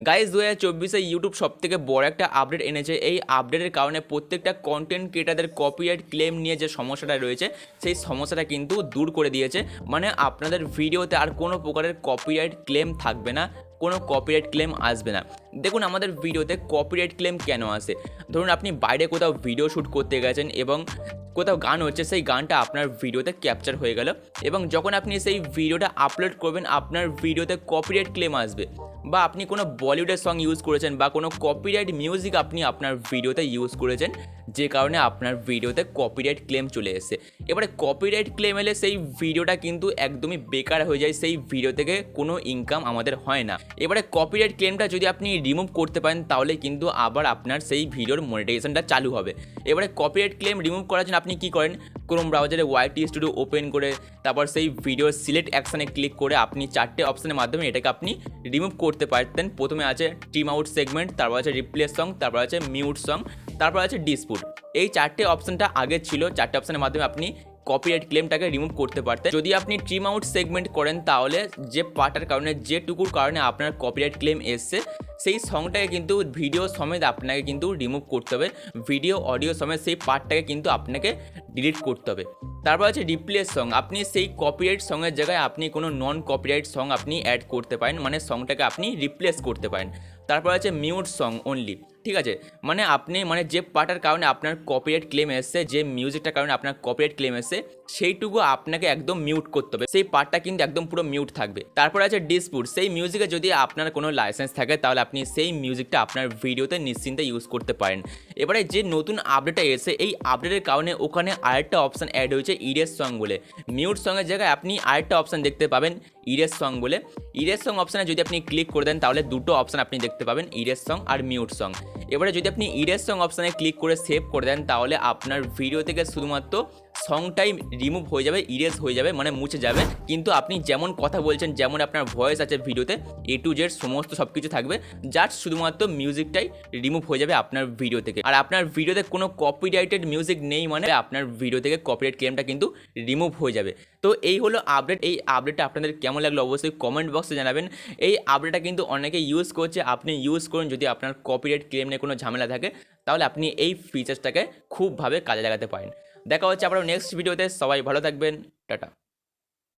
Guys 2024 YouTube সব থেকে বড় একটা আপডেট এনেছে। এই আপডেটের কারণে প্রত্যেকটা কন্টেন্ট ক্রিয়েটারদের কপিরাইট ক্লেম নিয়ে যে সমস্যাটা রয়েছে সেই সমস্যাটা কিন্তু দূর করে দিয়েছে। মানে আপনাদের ভিডিওতে আর কোনো প্রকারের কপিরাইট ক্লেম থাকবে না, কোনো কপিরাইট ক্লেম আসবে না। দেখুন আমাদের ভিডিওতে কপিরাইট ক্লেম কেন আসে, ধরুন আপনি বাইরে কোথাও ভিডিও শ্যুট করতে গেছেন এবং কোথাও গান হচ্ছে, সেই গানটা আপনার ভিডিওতে ক্যাপচার হয়ে গেল এবং যখন আপনি সেই ভিডিওটা আপলোড করবেন আপনার ভিডিওতে কপিরাইট ক্লেম আসবে। বা আপনি কোনো বলিউডের সং ইউজ করেছেন বা কোনো কপিরাইট মিউজিক আপনি আপনার ভিডিওতে ইউজ করেছেন, যে কারণে আপনার ভিডিওতে কপিরাইট ক্লেম চলে এসেছে। এবারে কপিরাইট ক্লেম এলে সেই ভিডিওটা কিন্তু একদমই বেকার হয়ে যায়, সেই ভিডিও থেকে কোনো ইনকাম আমাদের হয় না। এবারে কপিরাইট ক্লেমটা যদি আপনি রিমুভ করতে পারেন তাহলে কিন্তু আবার আপনার সেই ভিডিওর মনিটাইজেশনটা চালু হবে। এবারে কপিরাইট ক্লেম রিমুভ করার জন্য আপনি কী করেন, ক্রোম ব্রাউজারে ওয়াইটি স্টুডিও ওপেন করে তারপর সেই ভিডিওর সিলেক্ট অ্যাকশানে ক্লিক করে আপনি 4টে অপশানের মাধ্যমে এটাকে আপনি রিমুভ করতে পারতেন। প্রথমে আছে ট্রিম আউট সেগমেন্ট, তারপর আছে রিপ্লেস সং, তারপর আছে মিউট সং, তারপর আছে ডিসপুট। এই 4টে অপশানটা আগে ছিল, 4টে অপশানের মাধ্যমে আপনি কপিরাইট ক্লেমটাকে রিমুভ করতে পারতেন। যদি আপনি ট্রিম আউট সেগমেন্ট করেন তাহলে যে পার্টের কারণে, যেটুকুর কারণে আপনার কপিরাইট ক্লেম এসছে সেই সংটাকে কিন্তু ভিডিও সমেত আপনাকে কিন্তু রিমুভ করতে হবে, ভিডিও অডিও সমেত সেই পার্টটাকে কিন্তু আপনাকে ডিলিট করতে হবে। তারপর আছে রিপ্লেস সং, আপনি সেই কপিরাইট সঙের জায়গায় আপনি কোনো নন কপিরাইট সং আপনি অ্যাড করতে পারেন, মানে সংটাকে আপনি রিপ্লেস করতে পারেন। তারপর আছে মিউট সং অনলি, ঠিক আছে, মানে আপনি যে পার্টের কারণে আপনার কপিরাইট ক্লেম এসছে, যে মিউজিকটার কারণে আপনার কপিরাইট ক্লেম এসছে সেইটুকু আপনাকে একদম মিউট করতে হবে, সেই পার্টটা কিন্তু একদম পুরো মিউট থাকবে। তারপর আছে ডিসপুট, সেই মিউজিকে যদি আপনার কোনো লাইসেন্স থাকে তাহলে আপনি সেই মিউজিকটা আপনার ভিডিওতে নিশ্চিন্তে ইউজ করতে পারেন। এবারে যে নতুন আপডেটটা এসে এই আপডেটের কারণে ওখানে আরেকটা অপশান অ্যাড হয়েছে ইরেজ সং বলে। মিউট সঙের জায়গায় আপনি আরেকটা অপশান দেখতে পাবেন ইরেজ সং বলে। ইরেজ সং অপশানে যদি আপনি ক্লিক করে দেন তাহলে দুটো অপশান আপনি দেখতে পাবেন, ইরেজ সং আর মিউট সং। এবারে যদি আপনি ইরেজ সং অপশানে ক্লিক করে সেভ করে দেন তাহলে আপনার ভিডিও থেকে শুধুমাত্র সংটাই রিমুভ হয়ে যাবে, ইরেজ হয়ে যাবে, মানে মুছে যাবে। কিন্তু আপনি যেমন কথা বলছেন, যেমন আপনার ভয়েস আছে ভিডিওতে, A to Z সমস্ত সব কিছু থাকবে, জাস্ট শুধুমাত্র মিউজিকটাই রিমুভ হয়ে যাবে আপনার ভিডিও থেকে। আর আপনার ভিডিওতে কোনো কপিরাইটেড মিউজিক নেই, মানে আপনার ভিডিও থেকে কপিরাইট ক্লেমটা কিন্তু রিমুভ হয়ে যাবে। তো এই হলো আপডেট। এই আপডেটটা আপনাদের কেমন লাগলো অবশ্যই কমেন্ট বক্সে জানাবেন। এই আপডেটটা কিন্তু অনেকে ইউজ করছে, আপনি ইউজ করুন। যদি আপনার কপিরাইট ক্লেম নিয়ে কোনো ঝামেলা থাকে তাহলে আপনি এই ফিচার্সটাকে খুবভাবে কাজে লাগাতে পারেন। দেখা হচ্ছে আবার নেক্সট ভিডিওতে, সবাই ভালো থাকবেন, টাটা।